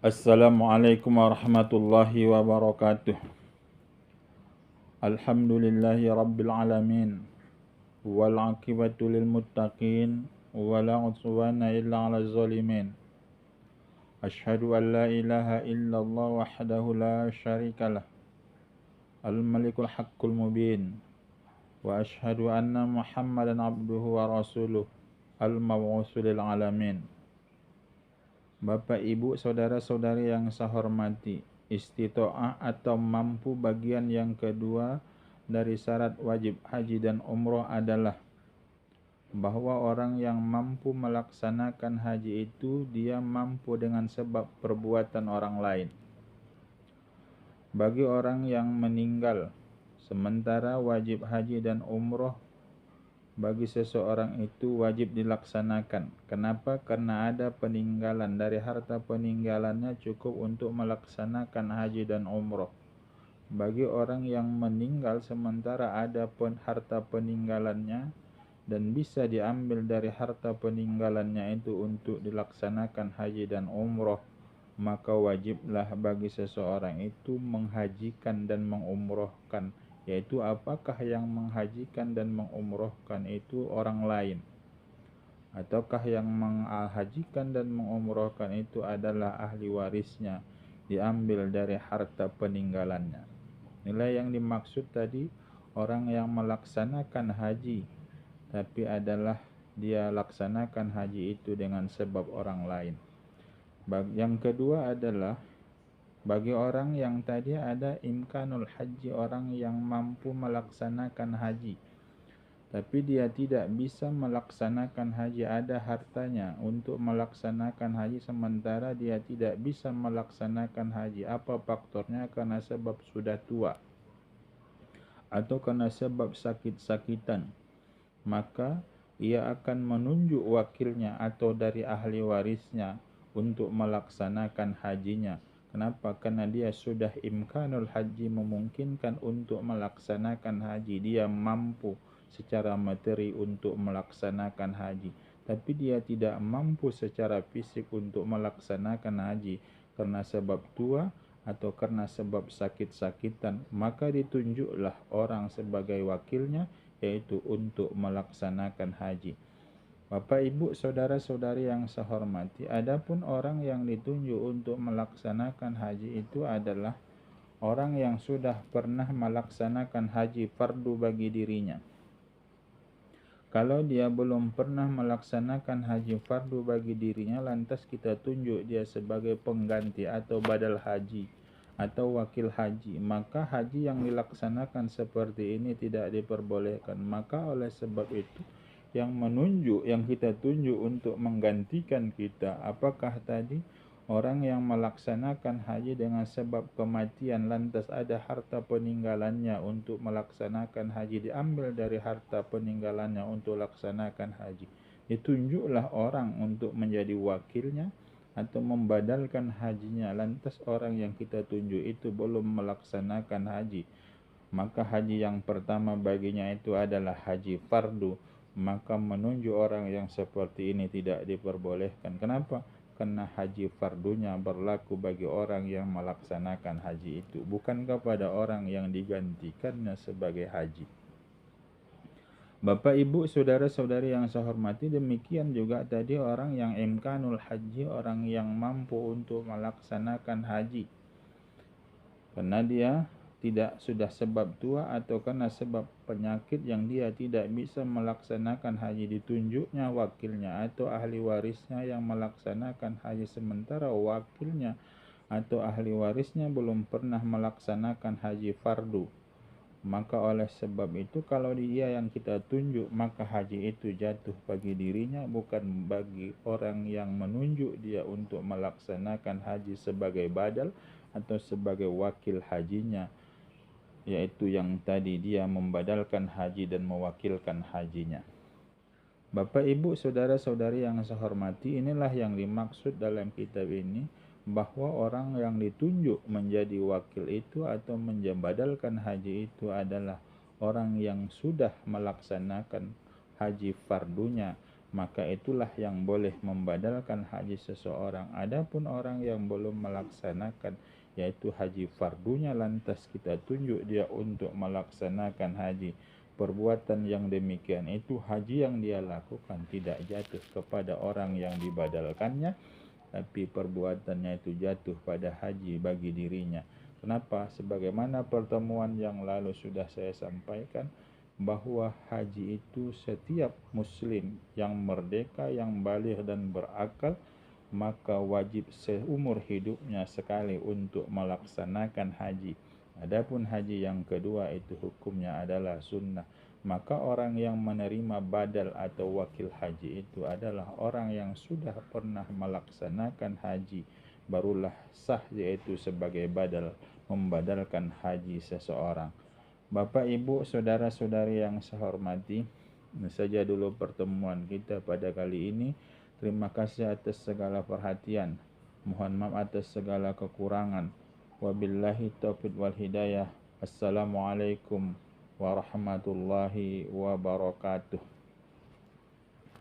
Assalamualaikum warahmatullahi wabarakatuh. Alhamdulillahi rabbil alamin. Wal aqibatu lil muttaqin. Wala udwana illa 'alal zalimin. Asyhadu an la ilaha illallah wahdahu la syarikalah. Al malikul haqqul mubin. Wa asyhadu anna Muhammadan abduhu wa rasuluh. Al mab'utsu lil alamin. Bapak, Ibu, saudara-saudari yang saya hormati, istito'ah atau mampu bagian yang kedua dari syarat wajib haji dan umroh adalah bahwa orang yang mampu melaksanakan haji itu dia mampu dengan sebab perbuatan orang lain. Bagi orang yang meninggal, sementara wajib haji dan umroh bagi seseorang itu wajib dilaksanakan. Kenapa? Karena ada peninggalan. Dari harta peninggalannya cukup untuk melaksanakan haji dan umroh. Bagi orang yang meninggal sementara ada harta peninggalannya dan bisa diambil dari harta peninggalannya itu untuk dilaksanakan haji dan umroh, maka wajiblah bagi seseorang itu menghajikan dan mengumrohkan. Yaitu apakah yang menghajikan dan mengumrohkan itu orang lain, ataukah yang menghajikan dan mengumrohkan itu adalah ahli warisnya, diambil dari harta peninggalannya. Nilai yang dimaksud tadi orang yang melaksanakan haji, tapi adalah dia laksanakan haji itu dengan sebab orang lain. Yang kedua adalah bagi orang yang tadi ada imkanul haji, orang yang mampu melaksanakan haji, tapi dia tidak bisa melaksanakan haji, ada hartanya untuk melaksanakan haji sementara dia tidak bisa melaksanakan haji. Apa faktornya? Karena sebab sudah tua atau karena sebab sakit-sakitan. Maka ia akan menunjuk wakilnya atau dari ahli warisnya untuk melaksanakan hajinya. Kenapa? Karena dia sudah imkanul haji, memungkinkan untuk melaksanakan haji. Dia mampu secara materi untuk melaksanakan haji, tapi dia tidak mampu secara fisik untuk melaksanakan haji karena sebab tua atau karena sebab sakit-sakitan. Maka ditunjuklah orang sebagai wakilnya, yaitu untuk melaksanakan haji. Bapak, Ibu, saudara-saudari yang saya hormati, adapun orang yang ditunjuk untuk melaksanakan haji itu adalah orang yang sudah pernah melaksanakan haji fardu bagi dirinya. Kalau dia belum pernah melaksanakan haji fardu bagi dirinya, lantas kita tunjuk dia sebagai pengganti atau badal haji atau wakil haji, maka haji yang dilaksanakan seperti ini tidak diperbolehkan. Maka oleh sebab itu yang kita tunjuk untuk menggantikan kita, apakah tadi orang yang melaksanakan haji dengan sebab kematian lantas ada harta peninggalannya untuk melaksanakan haji, diambil dari harta peninggalannya untuk laksanakan haji, ditunjuklah orang untuk menjadi wakilnya atau membadalkan hajinya. Lantas orang yang kita tunjuk itu belum melaksanakan haji, maka haji yang pertama baginya itu adalah haji fardu. Maka menunjuk orang yang seperti ini tidak diperbolehkan. Kenapa? Karena haji fardunya berlaku bagi orang yang melaksanakan haji itu, bukan kepada orang yang digantikannya sebagai haji. Bapak, Ibu, saudara-saudari yang saya hormati, demikian juga tadi orang yang imkanul haji, orang yang mampu untuk melaksanakan haji karena dia tidak sudah sebab tua atau karena sebab penyakit yang dia tidak bisa melaksanakan haji, ditunjuknya wakilnya atau ahli warisnya yang melaksanakan haji sementara wakilnya atau ahli warisnya belum pernah melaksanakan haji fardu. Maka oleh sebab itu kalau dia yang kita tunjuk, maka haji itu jatuh bagi dirinya, bukan bagi orang yang menunjuk dia untuk melaksanakan haji sebagai badal atau sebagai wakil hajinya, yaitu yang tadi dia membadalkan haji dan mewakilkan hajinya. Bapak, Ibu, saudara-saudari yang saya hormati, inilah yang dimaksud dalam kitab ini, bahwa orang yang ditunjuk menjadi wakil itu atau membadalkan haji itu adalah orang yang sudah melaksanakan haji fardunya, maka itulah yang boleh membadalkan haji seseorang. Adapun orang yang belum melaksanakan, yaitu haji fardunya, lantas kita tunjuk dia untuk melaksanakan haji, perbuatan yang demikian itu haji yang dia lakukan tidak jatuh kepada orang yang dibadalkannya, tapi perbuatannya itu jatuh pada haji bagi dirinya. Kenapa? Sebagaimana pertemuan yang lalu sudah saya sampaikan, bahwa haji itu setiap muslim yang merdeka, yang baligh dan berakal, maka wajib seumur hidupnya sekali untuk melaksanakan haji. Adapun haji yang kedua itu hukumnya adalah sunnah. Maka orang yang menerima badal atau wakil haji itu adalah orang yang sudah pernah melaksanakan haji, barulah sah yaitu sebagai badal, membadalkan haji seseorang. Bapak, Ibu, saudara-saudari yang saya hormati, ini saja dulu pertemuan kita pada kali ini. Terima kasih atas segala perhatian. Mohon maaf atas segala kekurangan. Wabillahi taufiq wal hidayah. Assalamualaikum warahmatullahi wabarakatuh.